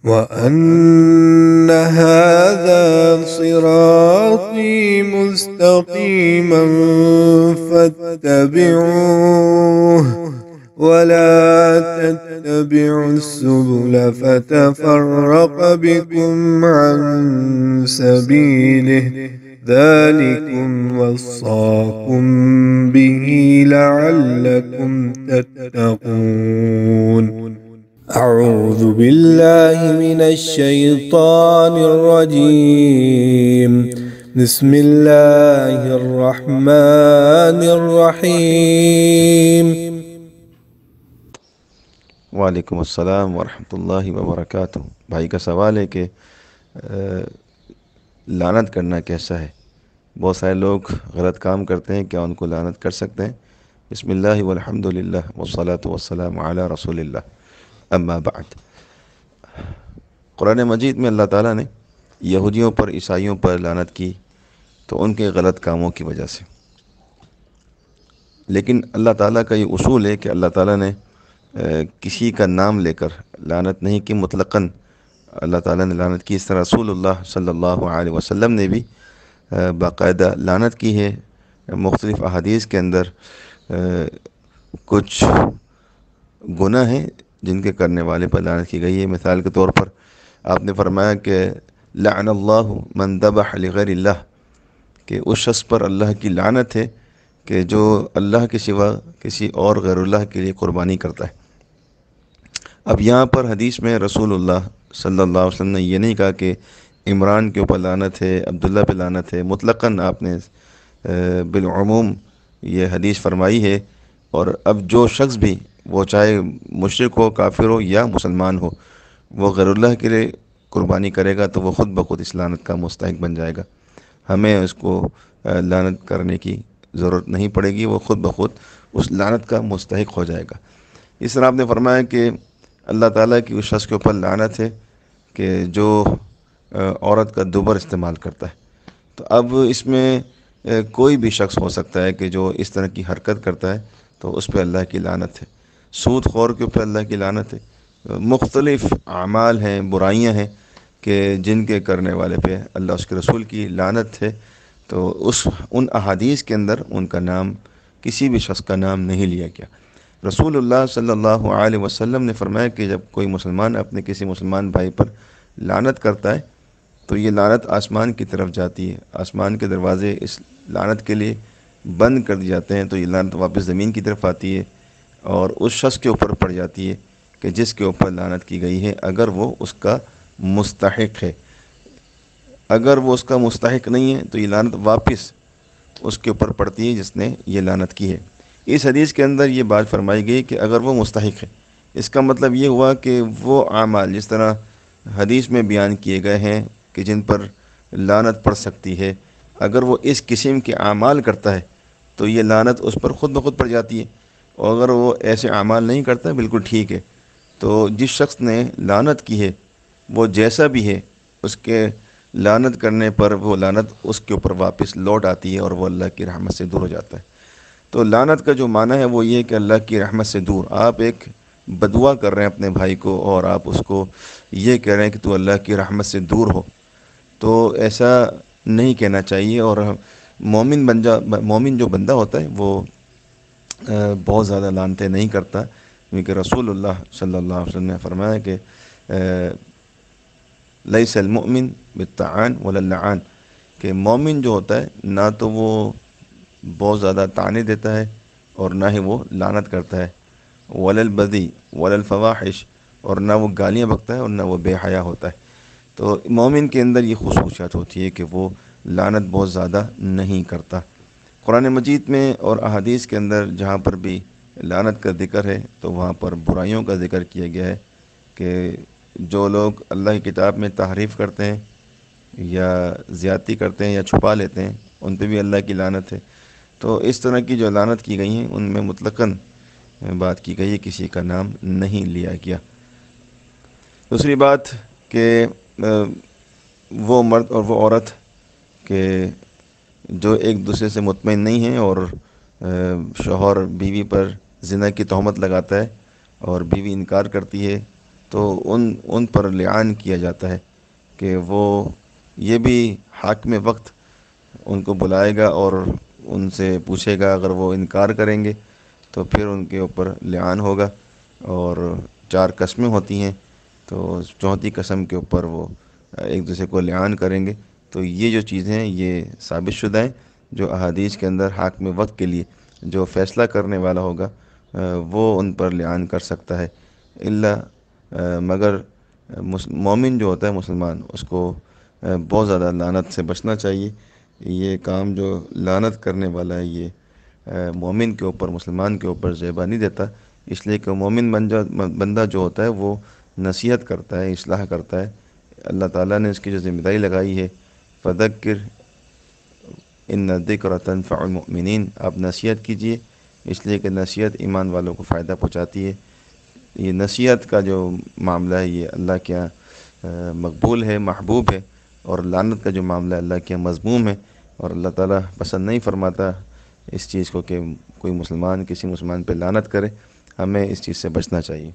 وأن هذا صراطي مستقيما فاتبعوه ولا تتبعوا السبل فتفرق بكم عن سبيله ذلكم وصاكم به لعلكم تتقون. أعوذ بالله من الشيطان الرجيم. بسم الله الرحمن الرحيم. وعلیکم السلام ورحمۃ اللہ وبرکاتہ۔ بھائی کا سوال ہے کہ لعنت کرنا کیسا ہے؟ بہت سارے لوگ غلط کام کرتے ہیں، کیا ان کو لعنت کر سکتے ہیں؟ بسم اللہ والحمد للہ والصلاۃ والسلام علی رسول اللہ، اما بعد۔ قرآن مجید میں اللہ تعالیٰ نے یہودیوں پر، عیسائیوں پر لعنت کی تو ان کے غلط کاموں کی وجہ سے، لیکن اللہ تعالیٰ کا یہ اصول ہے کہ اللہ تعالیٰ نے کسی کا نام لے کر لعنت نہیں کی، مطلقاً اللہ تعالیٰ نے لعنت کی۔ اس طرح رسول اللہ صلی اللہ علیہ وسلم نے بھی باقاعدہ لعنت کی ہے۔ مختلف احادیث کے اندر کچھ گناہ ہیں جن کے کرنے والے پر لعنت کی گئی ہے۔ مثال کے طور پر آپ نے فرمایا کہ لعن اللہ من ذبح لغیر اللہ، کہ اس شخص پر اللہ کی لعنت ہے کہ جو اللہ کے سوا کسی اور غیر اللہ کے لیے قربانی کرتا ہے۔ اب یہاں پر حدیث میں رسول اللہ صلی اللہ علیہ وسلم نے یہ نہیں کہا کہ عمران کے اوپر لعنت ہے، عبداللہ پہ لعنت ہے، مطلقاً آپ نے بالعموم یہ حدیث فرمائی ہے۔ اور اب جو شخص بھی، وہ چاہے مشرک ہو، کافر ہو یا مسلمان ہو، وہ غیر اللہ کے لیے قربانی کرے گا تو وہ خود بخود اس لعنت کا مستحق بن جائے گا۔ ہمیں اس کو لعنت کرنے کی ضرورت نہیں پڑے گی، وہ خود بخود اس لعنت کا مستحق ہو جائے گا۔ اس طرح آپ نے فرمایا کہ اللہ تعالیٰ کی اس شخص کے اوپر لعنت ہے کہ جو عورت کا دوبر استعمال کرتا ہے۔ تو اب اس میں کوئی بھی شخص ہو سکتا ہے کہ جو اس طرح کی حرکت کرتا ہے تو اس پہ اللہ کی لعنت ہے۔ سود خور کے اوپر اللہ کی لعنت ہے۔ مختلف اعمال ہیں، برائیاں ہیں کہ جن کے کرنے والے پہ اللہ اس کے رسول کی لعنت ہے۔ تو ان احادیث کے اندر ان کا نام، کسی بھی شخص کا نام نہیں لیا گیا۔ رسول اللہ صلی اللہ علیہ وسلم نے فرمایا کہ جب کوئی مسلمان اپنے کسی مسلمان بھائی پر لعنت کرتا ہے تو یہ لعنت آسمان کی طرف جاتی ہے، آسمان کے دروازے اس لعنت کے لیے بند کر دیے جاتے ہیں، تو یہ لعنت واپس زمین کی طرف آتی ہے اور اس شخص کے اوپر پڑ جاتی ہے کہ جس کے اوپر لعنت کی گئی ہے، اگر وہ اس کا مستحق ہے۔ اگر وہ اس کا مستحق نہیں ہے تو یہ لعنت واپس اس کے اوپر پڑتی ہے جس نے یہ لعنت کی ہے۔ اس حدیث کے اندر یہ بات فرمائی گئی کہ اگر وہ مستحق ہے، اس کا مطلب یہ ہوا کہ وہ اعمال جس طرح حدیث میں بیان کیے گئے ہیں کہ جن پر لعنت پڑ سکتی ہے، اگر وہ اس قسم کے اعمال کرتا ہے تو یہ لعنت اس پر خود بخود پڑ جاتی ہے، اور اگر وہ ایسے اعمال نہیں کرتا ہے، بالکل ٹھیک ہے، تو جس شخص نے لعنت کی ہے وہ جیسا بھی ہے، اس کے لعنت کرنے پر وہ لعنت اس کے اوپر واپس لوٹ آتی ہے اور وہ اللہ کی رحمت سے دور ہو جاتا ہے۔ تو لعنت کا جو معنی ہے وہ یہ ہے کہ اللہ کی رحمت سے دور۔ آپ ایک بدعا کر رہے ہیں اپنے بھائی کو اور آپ اس کو یہ کہہ رہے ہیں کہ تو اللہ کی رحمت سے دور ہو، تو ایسا نہیں کہنا چاہیے۔ اور مومن جو بندہ ہوتا ہے وہ بہت زیادہ لعنتیں نہیں کرتا، کیونکہ رسول اللہ صلی اللہ علیہ وسلم نے فرمایا کہ لیس المؤمن بالطعان ولا اللعان، کہ مومن جو ہوتا ہے نہ تو وہ بہت زیادہ طعنے دیتا ہے اور نہ ہی وہ لعنت کرتا ہے، ولا البذی ولا الفواحش، اور نہ وہ گالیاں بکتا ہے اور نہ وہ بے حیا ہوتا ہے۔ تو مومن کے اندر یہ خصوصیات ہوتی ہے کہ وہ لعنت بہت زیادہ نہیں کرتا۔ قرآن مجید میں اور احادیث کے اندر جہاں پر بھی لعنت کا ذکر ہے تو وہاں پر برائیوں کا ذکر کیا گیا ہے کہ جو لوگ اللہ کی کتاب میں تحریف کرتے ہیں یا زیادتی کرتے ہیں یا چھپا لیتے ہیں، ان پہ بھی اللہ کی لعنت ہے۔ تو اس طرح کی جو لعنت کی گئی ہیں ان میں مطلقاً بات کی گئی ہے، کسی کا نام نہیں لیا گیا۔ دوسری بات کہ وہ مرد اور وہ عورت کہ جو ایک دوسرے سے مطمئن نہیں ہیں اور شوہر بیوی پر زنا کی تہمت لگاتا ہے اور بیوی انکار کرتی ہے، تو ان پر لعان کیا جاتا ہے کہ وہ یہ بھی حاکم وقت ان کو بلائے گا اور ان سے پوچھے گا، اگر وہ انکار کریں گے تو پھر ان کے اوپر لعان ہوگا، اور 4 قسمیں ہوتی ہیں، تو چوتھی قسم کے اوپر وہ ایک دوسرے کو لعان کریں گے۔ تو یہ جو چیزیں ہیں یہ ثابت شدہ ہیں، جو احادیث کے اندر حاکم وقت کے لیے جو فیصلہ کرنے والا ہوگا وہ ان پر لعان کر سکتا ہے، مگر مومن جو ہوتا ہے مسلمان، اس کو بہت زیادہ لعنت سے بچنا چاہیے۔ یہ کام جو لعنت کرنے والا ہے یہ مومن کے اوپر، مسلمان کے اوپر زیبا نہیں دیتا، اس لیے کہ مومن بندہ جو ہوتا ہے وہ نصیحت کرتا ہے، اصلاح کرتا ہے۔ اللہ تعالیٰ نے اس کی جو ذمہ داری لگائی ہے، فذکر ان الذکر تنفع المؤمنین، آپ نصیحت کیجئے، اس لیے کہ نصیحت ایمان والوں کو فائدہ پہنچاتی ہے۔ یہ نصیحت کا جو معاملہ ہے یہ اللہ کے یہاں مقبول ہے، محبوب ہے، اور لعنت کا جو معاملہ ہے اللہ کے یہاں مذموم ہے، اور اللہ تعالیٰ پسند نہیں فرماتا اس چیز کو کہ کوئی مسلمان کسی مسلمان پہ لعنت کرے۔ ہمیں اس چیز سے بچنا چاہیے۔